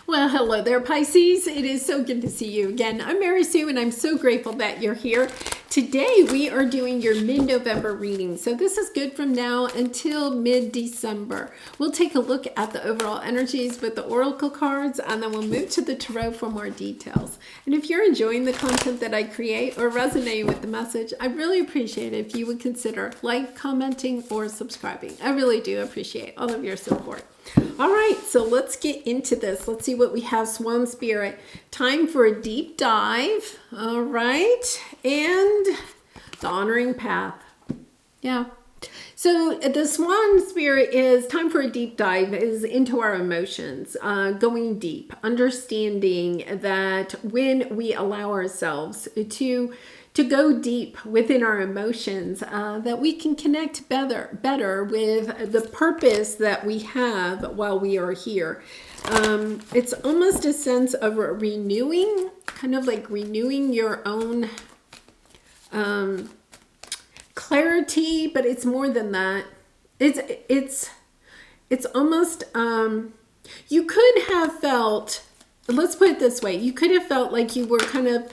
Well, hello there, Pisces. It is so good to see you again. I'm Mary Sue, and I'm so grateful that you're here. Today, we are doing your mid-November reading. So this is good from now until mid-December. We'll take a look at the overall energies with the oracle cards, and then we'll move to the tarot for more details. And if you're enjoying the content that I create or resonating with the message, I'd really appreciate it if you would consider commenting, or subscribing. I really do appreciate all of your support. All right, so let's get into this. Let's see what we have, Swan Spirit. Time for a deep dive. All right, and the honoring path. Yeah. So the Swan Spirit is time for a deep dive, is into our emotions, going deep, understanding that when we allow ourselves to go deep within our emotions, that we can connect better with the purpose that we have while we are here. It's almost a sense of renewing, kind of like renewing your own clarity, but it's more than that. It's almost, you could have felt, let's put it this way, you could have felt like you were kind of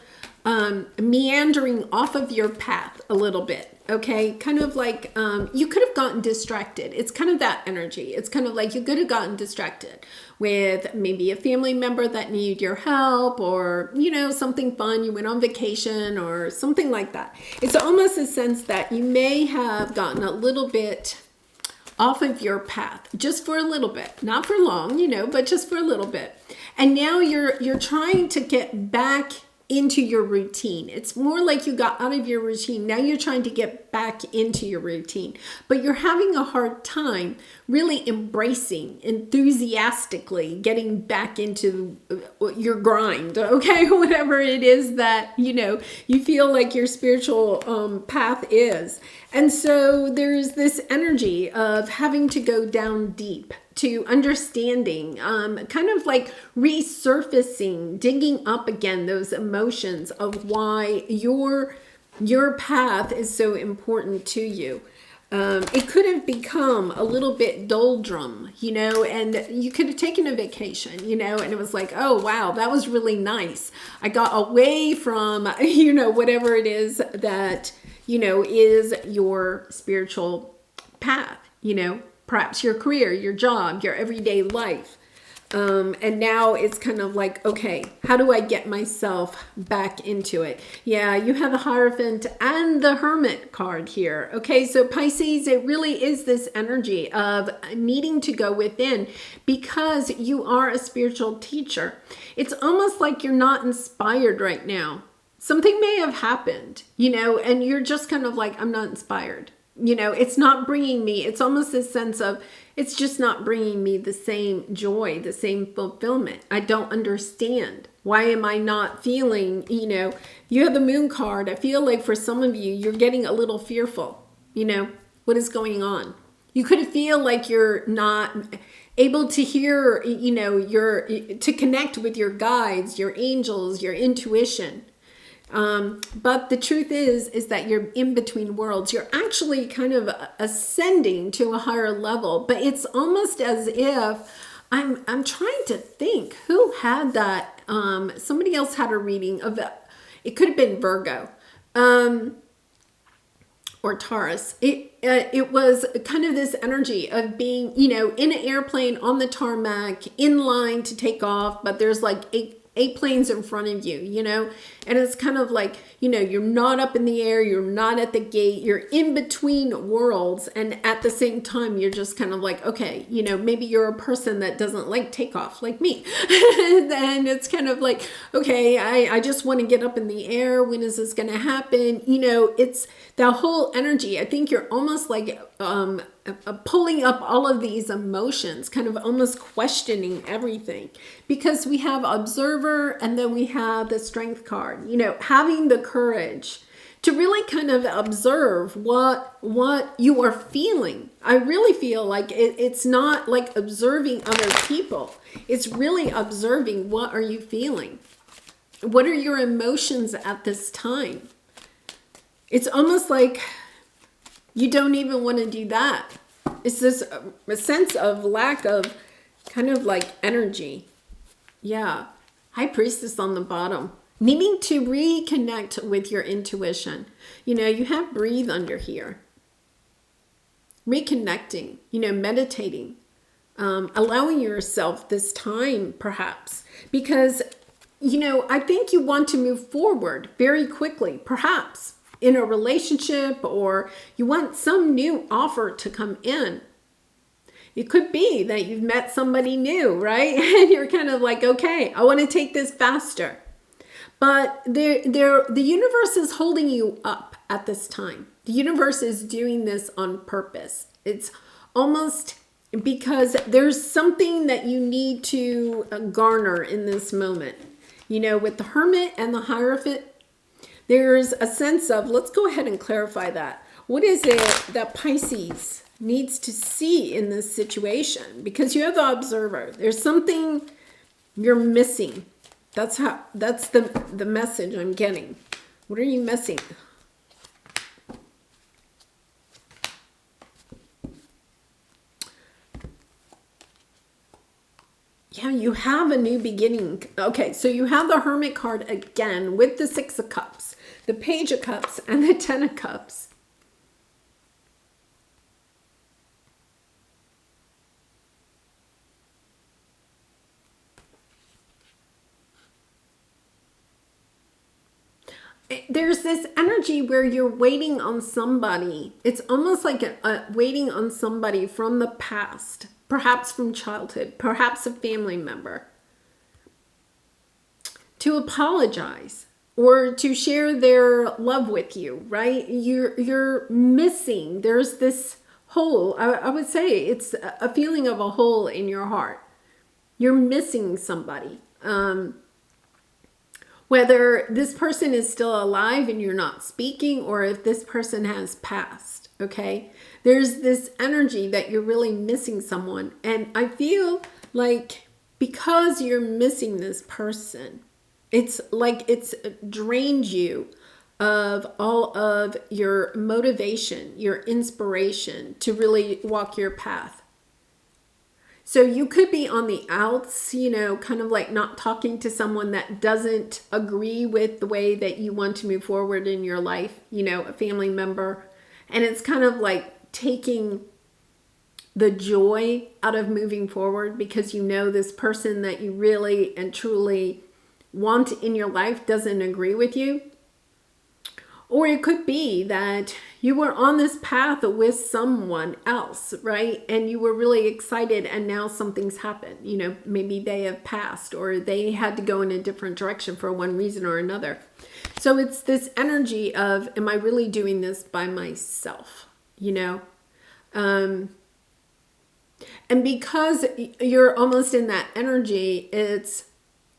meandering off of your path a little bit. Okay, kind of like you could have gotten distracted. It's kind of that energy. It's kind of like you could have gotten distracted with maybe a family member that needed your help, or something fun. You went on vacation or something like that. It's almost a sense that you may have gotten a little bit off of your path, just for a little bit, not for long, but just for a little bit. And now you're trying to get back into your routine. It's more like you got out of your routine. Now you're trying to get back into your routine, but you're having a hard time really embracing, enthusiastically getting back into your grind. Okay. Whatever it is that, you feel like your spiritual path is. And so there's this energy of having to go down deep, to understanding, kind of like resurfacing, digging up again those emotions of why your path is so important to you. It could have become a little bit doldrum, and you could have taken a vacation, and it was like, oh, wow, that was really nice. I got away from, whatever it is that, is your spiritual path, perhaps your career, your job, your everyday life. And now it's kind of like, okay, how do I get myself back into it? Yeah, you have the Hierophant and the Hermit card here. Okay, so Pisces, it really is this energy of needing to go within because you are a spiritual teacher. It's almost like you're not inspired right now. Something may have happened, and you're just kind of like, I'm not inspired. It's not bringing me, it's almost this sense of, it's just not bringing me the same joy, the same fulfillment. I don't understand. Why am I not feeling, you have the Moon card. I feel like for some of you, you're getting a little fearful. What is going on? You could feel like you're not able to hear, to connect with your guides, your angels, your intuition. But the truth is that you're in between worlds. You're actually kind of ascending to a higher level, but it's almost as if I'm trying to think who had that. Somebody else had a reading of it could have been Virgo, or Taurus. It was kind of this energy of being, in an airplane on the tarmac, in line to take off, but there's like eight planes in front of you, and it's kind of like, you're not up in the air, you're not at the gate, you're in between worlds, and at the same time, you're just kind of like, okay, maybe you're a person that doesn't like takeoff like me, and it's kind of like, okay, I just want to get up in the air, when is this going to happen? It's that whole energy. I think you're almost like pulling up all of these emotions, kind of almost questioning everything, because we have observer and then we have the Strength card, having the courage to really kind of observe what you are feeling. I really feel like it's not like observing other people. It's really observing, what are you feeling? What are your emotions at this time? It's almost like you don't even want to do that. It's this a sense of lack of kind of like energy. Yeah. High Priestess on the bottom. Needing to reconnect with your intuition. You know, you have breathe under here. Reconnecting, you know, meditating. Allowing yourself this time, perhaps. Because, you know, I think you want to move forward very quickly, perhaps in a relationship, or you want some new offer to come in. It could be that you've met somebody new, right? And you're kind of like, okay, I want to take this faster. But the universe is holding you up at this time. The universe is doing this on purpose. It's almost because there's something that you need to garner in this moment. You know, with the Hermit and the Hierophant, there's a sense of, let's go ahead and clarify that. What is it that Pisces needs to see in this situation? Because you have the Observer. There's something you're missing. That's the message I'm getting. What are you missing? Yeah, you have a new beginning. Okay, so you have the Hermit card again with the Six of Cups, the Page of Cups, and the Ten of Cups. There's this energy where you're waiting on somebody. It's almost like waiting on somebody from the past, perhaps from childhood, perhaps a family member, to apologize or to share their love with you, right? You're missing. There's this hole. I would say it's a feeling of a hole in your heart. You're missing somebody. Whether this person is still alive and you're not speaking, or if this person has passed, okay? There's this energy that you're really missing someone. And I feel like because you're missing this person, it's like it's drained you of all of your motivation, your inspiration to really walk your path. So you could be on the outs, you know, kind of like not talking to someone that doesn't agree with the way that you want to move forward in your life, you know, a family member. And it's kind of like taking the joy out of moving forward because you know this person that you really and truly want in your life doesn't agree with you. Or it could be that you were on this path with someone else, right? And you were really excited and now something's happened. You know, maybe they have passed or they had to go in a different direction for one reason or another. So it's this energy of, am I really doing this by myself? You know? And because you're almost in that energy, it's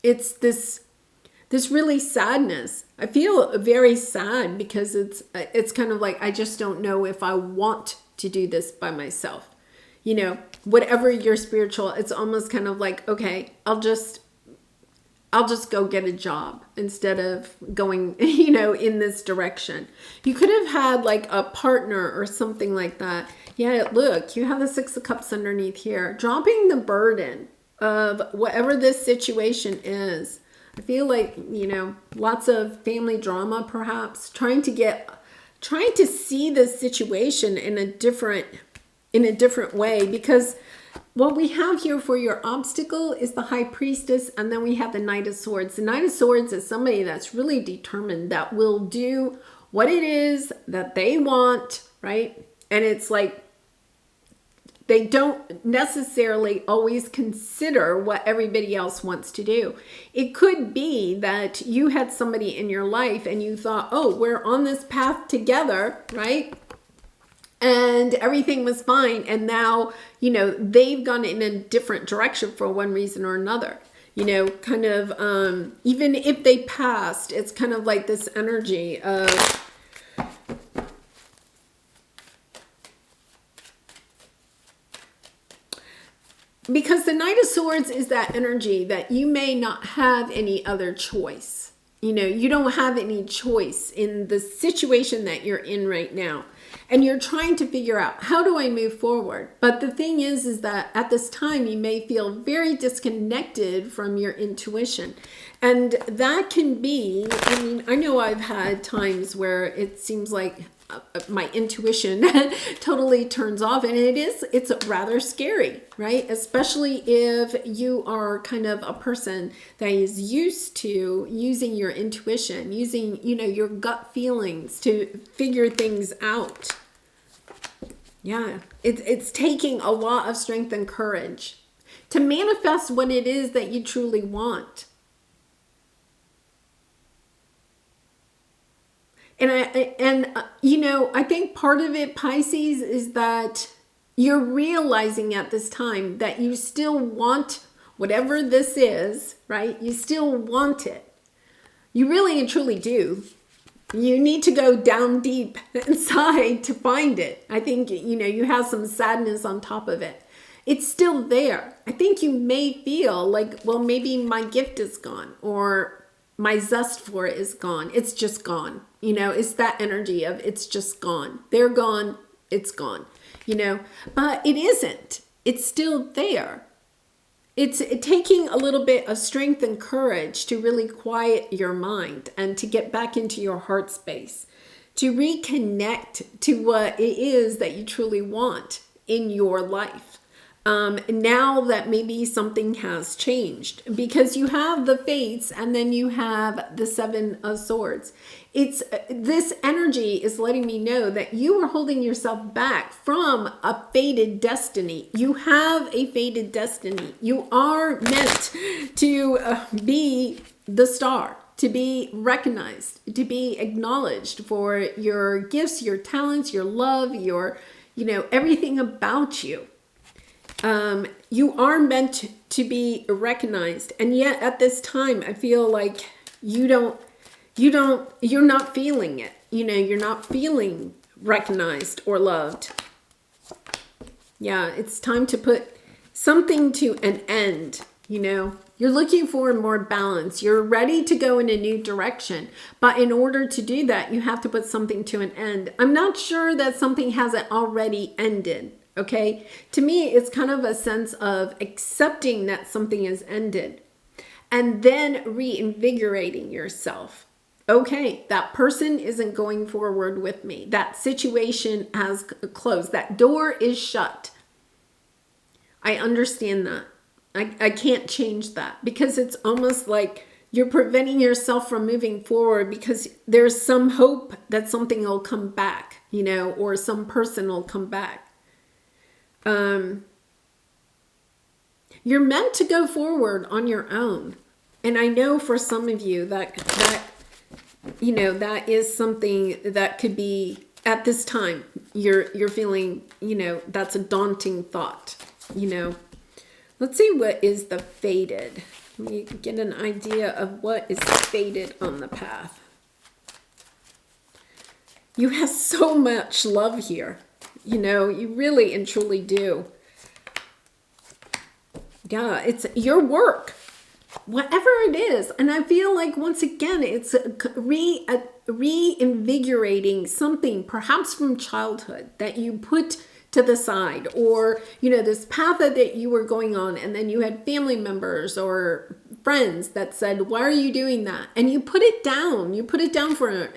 this really sadness. I feel very sad because it's kind of like, I just don't know if I want to do this by myself. You know, whatever your spiritual, it's almost kind of like, okay, I'll just go get a job instead of going, you know, in this direction. You could have had like a partner or something like that. Yeah, look, you have the Six of Cups underneath here. Dropping the burden of whatever this situation is. I feel like, you know, lots of family drama, perhaps, trying to see this situation in a different way, because what we have here for your obstacle is the High Priestess, and then we have the Knight of Swords. The Knight of Swords is somebody that's really determined, that will do what it is that they want, right? And it's like, they don't necessarily always consider what everybody else wants to do. It could be that you had somebody in your life and you thought, oh, we're on this path together, right? And everything was fine. And now, you know, they've gone in a different direction for one reason or another. You know, kind of, even if they passed, it's kind of like this energy of, because the Knight of Swords is that energy that you may not have any other choice. You don't have any choice in the situation that you're in right now. And you're trying to figure out, how do I move forward? But the thing is that at this time, you may feel very disconnected from your intuition. And that can be, I know I've had times where it seems like my intuition totally turns off, and it's rather scary, right? Especially if you are kind of a person that is used to using your intuition, using your gut feelings to figure things out. Yeah, it's taking a lot of strength and courage to manifest what it is that you truly want. And I think part of it, Pisces, is that you're realizing at this time that you still want whatever this is, right? You still want it. You really and truly do. You need to go down deep inside to find it. I think, you have some sadness on top of it. It's still there. I think you may feel like, well, maybe my gift is gone, or my zest for it is gone. It's just gone. It's that energy of it's just gone. They're gone. It's gone. But it isn't. It's still there. It's taking a little bit of strength and courage to really quiet your mind and to get back into your heart space, to reconnect to what it is that you truly want in your life. Now that maybe something has changed, because you have the Fates and then you have the Seven of Swords. This energy is letting me know that you are holding yourself back from a fated destiny. You have a fated destiny. You are meant to be the star, to be recognized, to be acknowledged for your gifts, your talents, your love, your, everything about you. You are meant to be recognized. And yet at this time, I feel like you're not feeling it. You're not feeling recognized or loved. Yeah, it's time to put something to an end. You're looking for more balance. You're ready to go in a new direction. But in order to do that, you have to put something to an end. I'm not sure that something hasn't already ended. Okay, to me, it's kind of a sense of accepting that something has ended and then reinvigorating yourself. Okay, that person isn't going forward with me. That situation has closed. That door is shut. I understand that. I can't change that, because it's almost like you're preventing yourself from moving forward because there's some hope that something will come back, or some person will come back. You're meant to go forward on your own. And I know for some of you that is something that could be, at this time, you're feeling, that's a daunting thought, Let's see what is the fated. Let me get an idea of what is fated on the path. You have so much love here. You really and truly do. Yeah, it's your work, whatever it is. And I feel like, once again, it's reinvigorating something perhaps from childhood that you put to the side, or, this path that you were going on, and then you had family members or friends that said, why are you doing that? And you put it down. You put it down for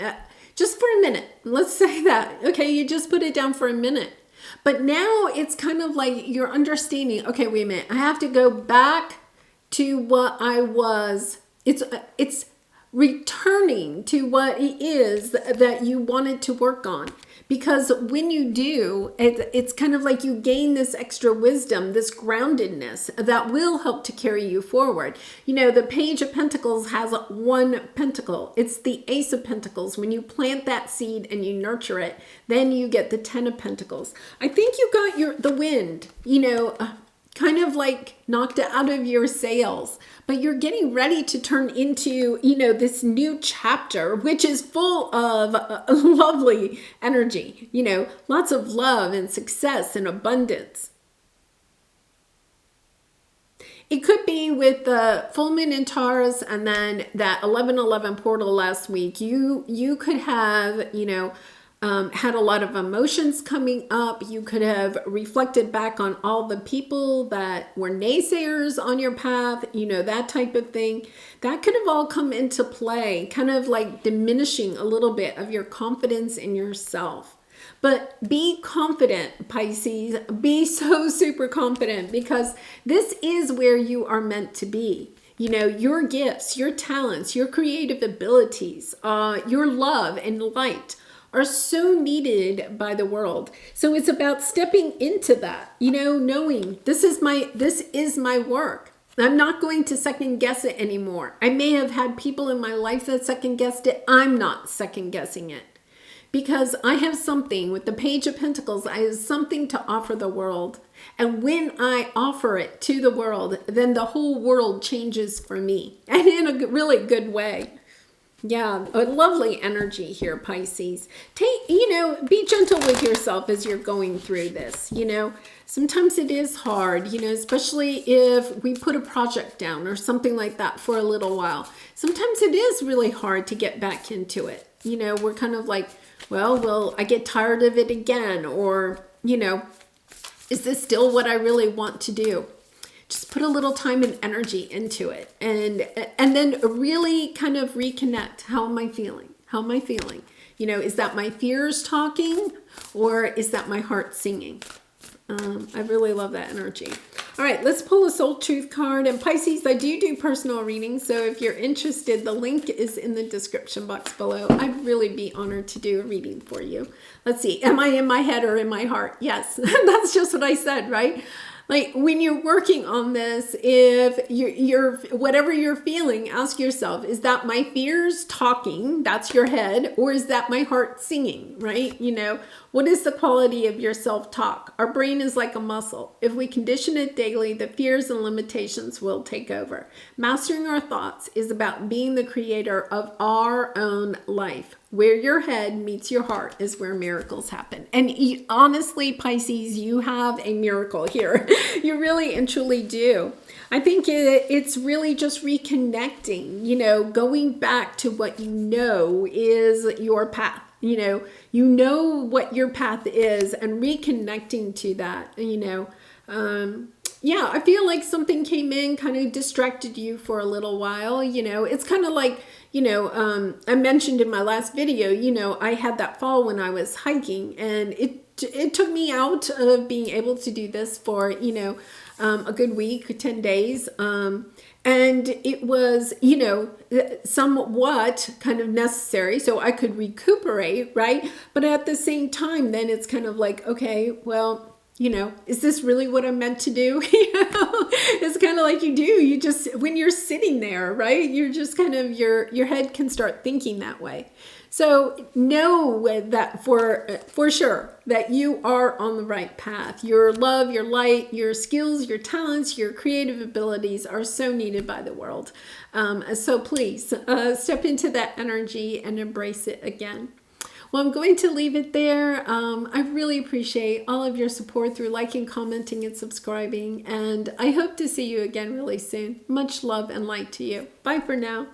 just for a minute. Let's say that. Okay, you just put it down for a minute. But now it's kind of like you're understanding, okay, wait a minute. I have to go back to what I was. It's returning to what it is that you wanted to work on. Because when you do, it's kind of like you gain this extra wisdom, this groundedness that will help to carry you forward. The Page of Pentacles has one pentacle. It's the Ace of Pentacles. When you plant that seed and you nurture it, then you get the Ten of Pentacles. I think you got the wind, kind of like knocked out of your sails, but you're getting ready to turn into, this new chapter, which is full of lovely energy, lots of love and success and abundance. It could be with the full moon in Taurus and then that 11/11 portal last week. You could have, had a lot of emotions coming up. You could have reflected back on all the people that were naysayers on your path, that type of thing. That could have all come into play, kind of like diminishing a little bit of your confidence in yourself. But be confident, Pisces. Be so super confident, because this is where you are meant to be. Your gifts, your talents, your creative abilities, your love and light are so needed by the world. So it's about stepping into that, knowing this is my work. I'm not going to second guess it anymore. I may have had people in my life that second guessed it. I'm not second guessing it, because I have something with the Page of Pentacles. I have something to offer the world. And when I offer it to the world, then the whole world changes for me, and in a really good way. Yeah, a lovely energy here, Pisces. Be gentle with yourself as you're going through this. Sometimes it is hard, especially if we put a project down or something like that for a little while. Sometimes it is really hard to get back into it. We're kind of like, well, I get tired of it again, or, is this still what I really want to do? Just put a little time and energy into it, and then really kind of reconnect. How am I feeling? How am I feeling? Is that my fears talking, or is that my heart singing? I really love that energy. All right, let's pull a soul truth card. And Pisces, I do personal readings, so if you're interested, the link is in the description box below. I'd really be honored to do a reading for you. Let's see, am I in my head or in my heart? Yes, that's just what I said, right? Like, when you're working on this, if you're whatever you're feeling, ask yourself, is that my fears talking? That's your head. Or is that my heart singing, right? What is the quality of your self-talk? Our brain is like a muscle. If we condition it daily, the fears and limitations will take over. Mastering our thoughts is about being the creator of our own life. Where your head meets your heart is where miracles happen. And honestly, Pisces, you have a miracle here. You really and truly do. I think it's really just reconnecting, going back to what is your path. What your path is, and reconnecting to that, yeah, I feel like something came in, kind of distracted you for a little while. It's kind of like, I mentioned in my last video, I had that fall when I was hiking, and it took me out of being able to do this for, a good week, 10 days. And it was, somewhat kind of necessary so I could recuperate, right? But at the same time, then it's kind of like, okay, well, is this really what I'm meant to do? It's kind of like you just, when you're sitting there, right? You're just kind of, your head can start thinking that way. So know that for sure that you are on the right path. Your love, your light, your skills, your talents, your creative abilities are so needed by the world. So please step into that energy and embrace it again. Well, I'm going to leave it there. I really appreciate all of your support through liking, commenting, and subscribing. And I hope to see you again really soon. Much love and light to you. Bye for now.